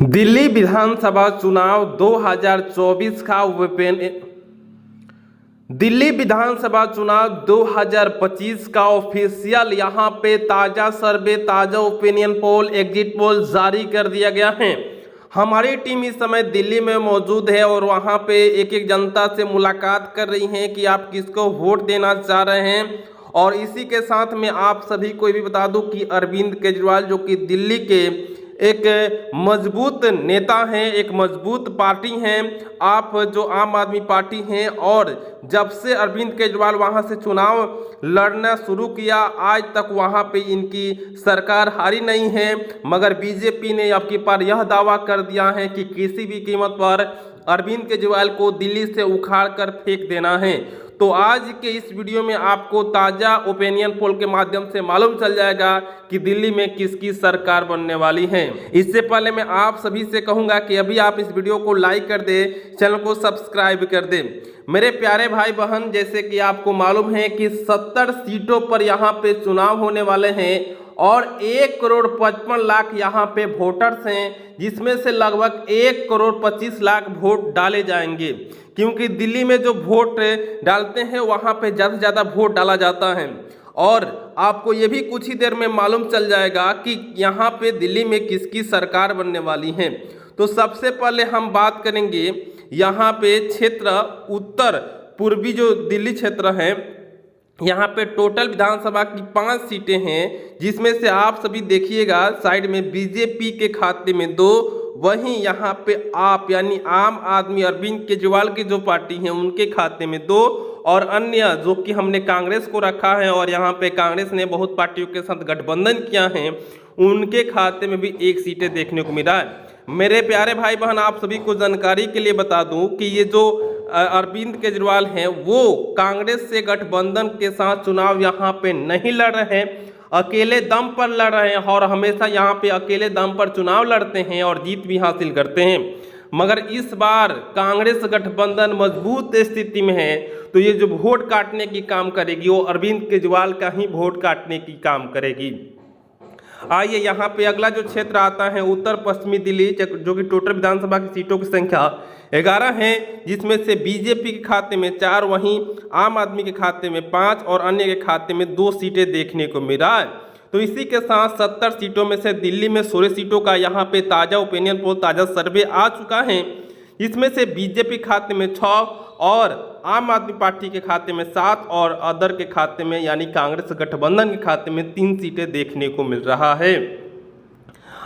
दिल्ली विधानसभा चुनाव 2024 का दिल्ली विधानसभा चुनाव 2025 का ऑफिशियल यहाँ पे ताज़ा सर्वे, ताज़ा ओपिनियन पोल, एग्जिट पोल जारी कर दिया गया है। हमारी टीम इस समय दिल्ली में मौजूद है और वहाँ पे एक एक जनता से मुलाकात कर रही है कि आप किसको वोट देना चाह रहे हैं। और इसी के साथ में आप सभी को भी बता दूं कि अरविंद केजरीवाल जो कि दिल्ली के एक मजबूत नेता हैं, एक मजबूत पार्टी हैं, आप जो आम आदमी पार्टी हैं, और जब से अरविंद केजरीवाल वहां से चुनाव लड़ना शुरू किया आज तक वहां पे इनकी सरकार हारी नहीं है। मगर बीजेपी ने अब की बार यह दावा कर दिया है कि किसी भी कीमत पर अरविंद केजरीवाल को दिल्ली से उखाड़ कर फेंक देना है। तो आज के इस वीडियो में आपको ताज़ा ओपिनियन पोल के माध्यम से मालूम चल जाएगा कि दिल्ली में किसकी सरकार बनने वाली है। इससे पहले मैं आप सभी से कहूंगा कि अभी आप इस वीडियो को लाइक कर दें, चैनल को सब्सक्राइब कर दें। मेरे प्यारे भाई बहन, जैसे कि आपको मालूम है कि 70 सीटों पर यहाँ पे चुनाव होने वाले हैं और 1,55,00,000 यहाँ पे वोटर्स हैं, जिसमें से लगभग 1,25,00,000 वोट डाले जाएंगे। क्योंकि दिल्ली में जो वोट डालते हैं वहाँ पे ज़्यादा से ज़्यादा वोट डाला जाता है। और आपको ये भी कुछ ही देर में मालूम चल जाएगा कि यहाँ पे दिल्ली में किसकी सरकार बनने वाली है। तो सबसे पहले हम बात करेंगे यहाँ पे क्षेत्र उत्तर पूर्वी जो दिल्ली क्षेत्र है, यहाँ पे टोटल विधानसभा की 5 सीटें हैं, जिसमें से आप सभी देखिएगा साइड में बीजेपी के खाते में 2, वहीं यहाँ पे आप यानी आम आदमी अरविंद केजरीवाल की जो पार्टी है उनके खाते में 2, और अन्य जो कि हमने कांग्रेस को रखा है और यहाँ पे कांग्रेस ने बहुत पार्टियों के साथ गठबंधन किया है, उनके खाते में भी 1 सीटें देखने को मिला है। मेरे प्यारे भाई बहन, आप सभी को जानकारी के लिए बता दूं कि ये जो अरविंद केजरीवाल हैं वो कांग्रेस से गठबंधन के साथ चुनाव यहाँ पे नहीं लड़ रहे हैं, अकेले दम पर लड़ रहे हैं और हमेशा यहाँ पे अकेले दम पर चुनाव लड़ते हैं और जीत भी हासिल करते हैं। मगर इस बार कांग्रेस गठबंधन मजबूत स्थिति में है, तो ये जो वोट काटने की काम करेगी वो अरविंद केजरीवाल का ही वोट काटने की काम करेगी। आइए यहाँ पे अगला जो क्षेत्र आता है उत्तर पश्चिमी दिल्ली, जो कि टोटल विधानसभा की सीटों की संख्या 11 है, जिसमें से बीजेपी के खाते में 4, वहीं आम आदमी के खाते में 5 और अन्य के खाते में 2 सीटें देखने को मिल रहा है। तो इसी के साथ 70 सीटों में से दिल्ली में 16 सीटों का यहाँ पे ताज़ा ओपिनियन पोल, ताज़ा सर्वे आ चुका है। इसमें से बीजेपी खाते में 6 और आम आदमी पार्टी के खाते में 7 और अदर के खाते में यानी कांग्रेस गठबंधन के खाते में 3 सीटें देखने को मिल रहा है।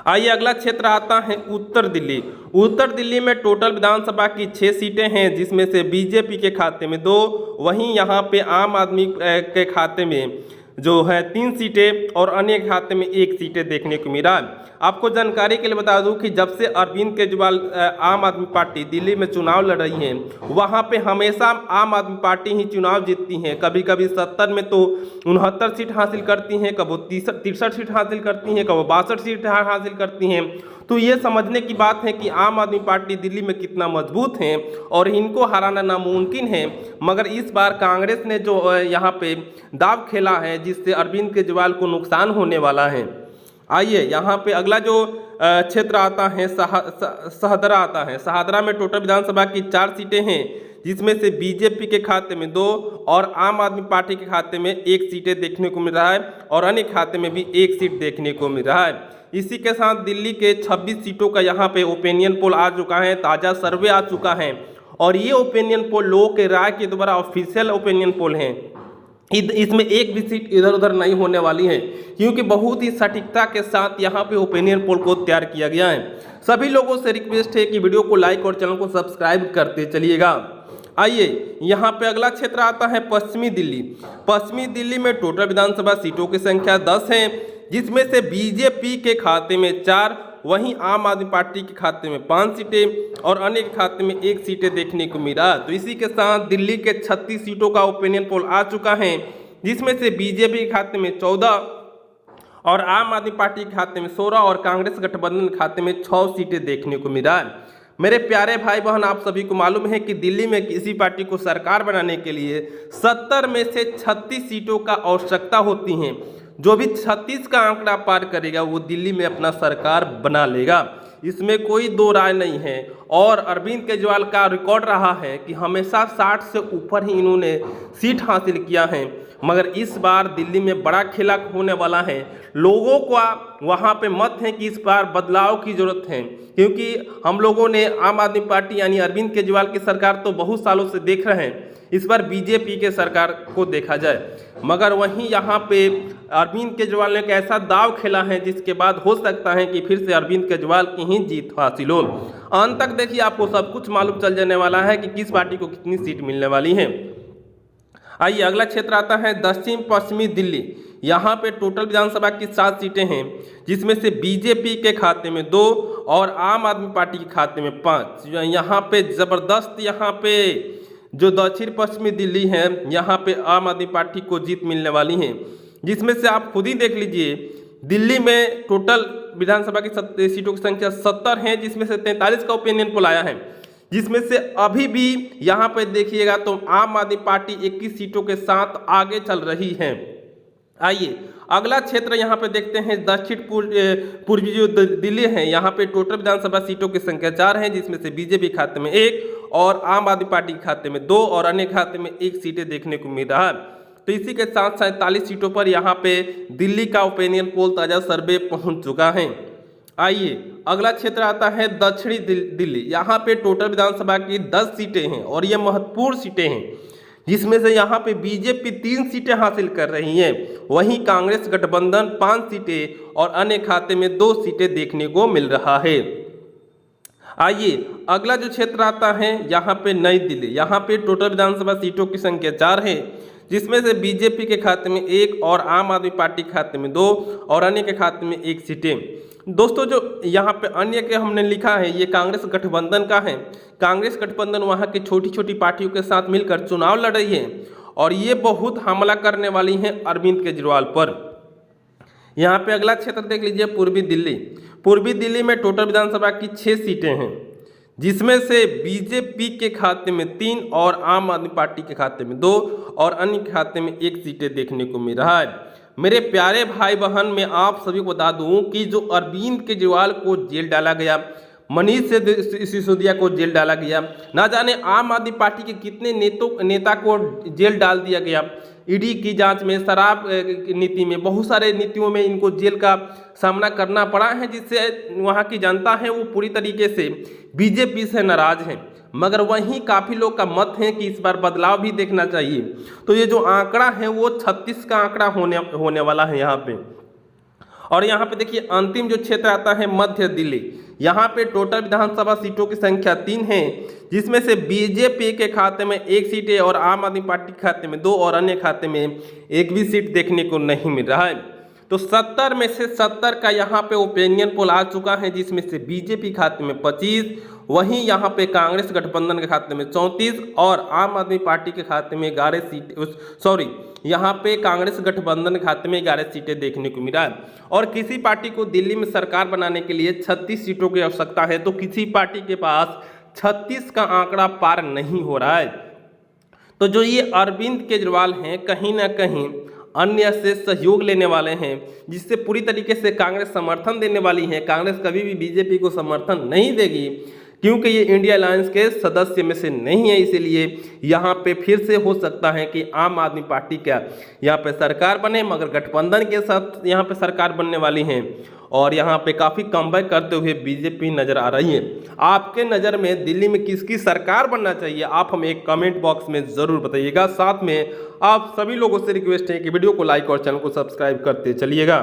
आइए अगला क्षेत्र आता है उत्तर दिल्ली। उत्तर दिल्ली में टोटल विधानसभा की 6 सीटें हैं, जिसमें से बीजेपी के खाते में 2, वहीं यहाँ पे आम आदमी के खाते में जो है 3 सीटें और अन्य खाते में 1 सीटें देखने को मिला। आपको जानकारी के लिए बता दूं कि जब से अरविंद केजरीवाल आम आदमी पार्टी दिल्ली में चुनाव लड़ रही है, वहां पे हमेशा आम आदमी पार्टी ही चुनाव जीतती हैं। कभी कभी 70 में तो 69 सीट हासिल करती हैं, कभी 63 सीट हासिल करती हैं, कभी 62 सीट हासिल करती हैं। तो ये समझने की बात है कि आम आदमी पार्टी दिल्ली में कितना मजबूत है और इनको हराना नामुमकिन है। मगर इस बार कांग्रेस ने जो यहाँ पे दाव खेला है, जिससे अरविंद केजरीवाल को नुकसान होने वाला है। आइए यहाँ पे अगला जो क्षेत्र आता है शहदरा आता है। शहदरा में टोटल विधानसभा की 4 सीटें हैं, जिसमें से बीजेपी के खाते में 2 और आम आदमी पार्टी के खाते में 1 सीटें देखने को मिल रहा है और अन्य खाते में भी 1 सीट देखने को मिल रहा है। इसी के साथ दिल्ली के 26 सीटों का यहाँ पे ओपिनियन पोल आ चुका है, ताज़ा सर्वे आ चुका है और ये ओपिनियन पोल लोगों के राय के द्वारा ऑफिशियल ओपिनियन पोल हैं। इसमें एक भी सीट इधर उधर नहीं होने वाली है, क्योंकि बहुत ही सटीकता के साथ यहाँ पे ओपिनियन पोल को तैयार किया गया है। सभी लोगों से रिक्वेस्ट है कि वीडियो को लाइक और चैनल को सब्सक्राइब करते चलिएगा। आइए यहाँ पे अगला क्षेत्र आता है पश्चिमी दिल्ली। पश्चिमी दिल्ली में टोटल विधानसभा सीटों की संख्या 10 है, जिसमें से बीजेपी के खाते में 4, वहीं आम आदमी पार्टी के खाते में 5 सीटें और अन्य के खाते में 1 सीटें देखने को मिला। तो इसी के साथ दिल्ली के 36 सीटों का ओपिनियन पोल आ चुका है, जिसमें से बीजेपी के खाते में 14 और आम आदमी पार्टी के खाते में 16 और कांग्रेस गठबंधन के खाते में 6 सीटें देखने को मिला। मेरे प्यारे भाई बहन, आप सभी को मालूम है कि दिल्ली में किसी पार्टी को सरकार बनाने के लिए 70 में से 36 सीटों का आवश्यकता होती हैं। जो भी 36 का आंकड़ा पार करेगा वो दिल्ली में अपना सरकार बना लेगा। इसमें कोई दो राय नहीं है। और अरविंद केजरीवाल का रिकॉर्ड रहा है कि हमेशा 60 से ऊपर ही इन्होंने सीट हासिल किया है, मगर इस बार दिल्ली में बड़ा खेला होने वाला है। लोगों का वहाँ पे मत है कि इस बार बदलाव की जरूरत है, क्योंकि हम लोगों ने आम आदमी पार्टी यानी अरविंद केजरीवाल की सरकार तो बहुत सालों से देख रहे हैं, इस बार बीजेपी के सरकार को देखा जाए। मगर वहीं यहाँ पे अरविंद केजरीवाल ने एक ऐसा दाव खेला है जिसके बाद हो सकता है कि फिर से अरविंद केजरीवाल की ही जीत हासिल हो। अंत तक देखिए, आपको सब कुछ मालूम चल जाने वाला है कि किस पार्टी को कितनी सीट मिलने वाली है। आइए अगला क्षेत्र आता है दक्षिण पश्चिमी दिल्ली। यहाँ पे टोटल विधानसभा की 7 सीटें हैं, जिसमें से बीजेपी के खाते में 2 और आम आदमी पार्टी के खाते में 5। यहाँ पे जबरदस्त, यहाँ पे जो दक्षिण पश्चिमी दिल्ली है यहाँ पे आम आदमी पार्टी को जीत मिलने वाली है, जिसमें से आप खुद ही देख लीजिए दिल्ली में टोटल विधानसभा की सीटों की संख्या 70 है, जिसमें से 43 का ओपिनियन पोल आया है, जिसमें से अभी भी यहाँ पे देखिएगा तो आम आदमी पार्टी 21 सीटों के साथ आगे चल रही है। आइए अगला क्षेत्र यहाँ पे देखते हैं दक्षिण पूर्वी जो दिल्ली है। यहाँ पे टोटल विधानसभा सीटों की संख्या 4 है, जिसमें से बीजेपी खाते में 1 और आम आदमी पार्टी के खाते में 2 और अन्य खाते में 1 सीटें देखने को मिल रहा है। तो इसी के साथ 47 सीटों पर यहाँ पे दिल्ली का ओपिनियन पोल ताजा सर्वे पहुँच चुका है। आइए अगला क्षेत्र आता है दक्षिणी दिल्ली। यहाँ पे टोटल विधानसभा की 10 सीटें हैं और ये महत्वपूर्ण सीटें हैं, जिसमें से यहाँ पे बीजेपी 3 सीटें हासिल कर रही है, वहीं कांग्रेस गठबंधन 5 सीटें और अन्य खाते में 2 सीटें देखने को मिल रहा है। आइए अगला जो क्षेत्र आता है यहाँ पे नई दिल्ली। यहाँ पे टोटल विधानसभा सीटों की संख्या 4 है, जिसमें से बीजेपी के खाते में 1 और आम आदमी पार्टी के खाते में 2 और अन्य के खाते में 1 सीटें। दोस्तों जो यहाँ पे अन्य के हमने लिखा है ये कांग्रेस गठबंधन का है। कांग्रेस गठबंधन वहाँ की छोटी छोटी पार्टियों के साथ मिलकर चुनाव लड़ रही है और ये बहुत हमला करने वाली है अरविंद केजरीवाल पर। यहाँ पे अगला क्षेत्र देख लीजिए पूर्वी दिल्ली। पूर्वी दिल्ली में टोटल विधानसभा की 6 सीटें हैं, जिसमें से बीजेपी के खाते में 3 और आम आदमी पार्टी के खाते में 2 और अन्य के खाते में 1 सीटें देखने को मिल रहा है। मेरे प्यारे भाई बहन, मैं आप सभी को बता दूं कि जो अरविंद केजरीवाल को जेल डाला गया, मनीष सिसोदिया को जेल डाला गया, ना जाने आम आदमी पार्टी के कितने नेता को जेल डाल दिया गया। ईडी की जांच में, शराब नीति में, बहुत सारे नीतियों में इनको जेल का सामना करना पड़ा है, जिससे वहाँ की जनता है वो पूरी तरीके से बीजेपी से नाराज है। मगर वहीं काफ़ी लोग का मत है कि इस बार बदलाव भी देखना चाहिए। तो ये जो आंकड़ा है वो 36 का आंकड़ा होने वाला है यहाँ पे। और यहाँ पे देखिए अंतिम जो क्षेत्र आता है मध्य दिल्ली। यहाँ पे टोटल विधानसभा सीटों की संख्या 3 है, जिसमें से बीजेपी के खाते में 1 सीट है और आम आदमी पार्टी के खाते में 2 और अन्य खाते में 1 भी सीट देखने को नहीं मिल रहा है। तो 70 में से 70 का यहाँ पे ओपिनियन पोल आ चुका है, जिसमें से बीजेपी खाते में 25, वहीं यहाँ पे कांग्रेस गठबंधन के खाते में 34 और आम आदमी पार्टी के खाते में 11 सीट, यहाँ पे कांग्रेस गठबंधन के खाते में 11 सीटें देखने को मिला है। और किसी पार्टी को दिल्ली में सरकार बनाने के लिए 36 सीटों की आवश्यकता है, तो किसी पार्टी के पास 36 का आंकड़ा पार नहीं हो रहा है। तो जो ये अरविंद केजरीवाल हैं, कहीं ना कहीं अन्य से सहयोग लेने वाले हैं, जिससे पूरी तरीके से कांग्रेस समर्थन देने वाली है। कांग्रेस कभी भी बीजेपी को समर्थन नहीं देगी, क्योंकि ये इंडिया अलायंस के सदस्य में से नहीं है। इसीलिए यहाँ पे फिर से हो सकता है कि आम आदमी पार्टी क्या यहाँ पे सरकार बने, मगर गठबंधन के साथ यहाँ पे सरकार बनने वाली है और यहाँ पे काफ़ी कमबैक करते हुए बीजेपी नज़र आ रही है। आपके नज़र में दिल्ली में किसकी सरकार बनना चाहिए, आप हमें एक कमेंट बॉक्स में ज़रूर बताइएगा। साथ में आप सभी लोगों से रिक्वेस्ट है कि वीडियो को लाइक और चैनल को सब्सक्राइब करते चलिएगा।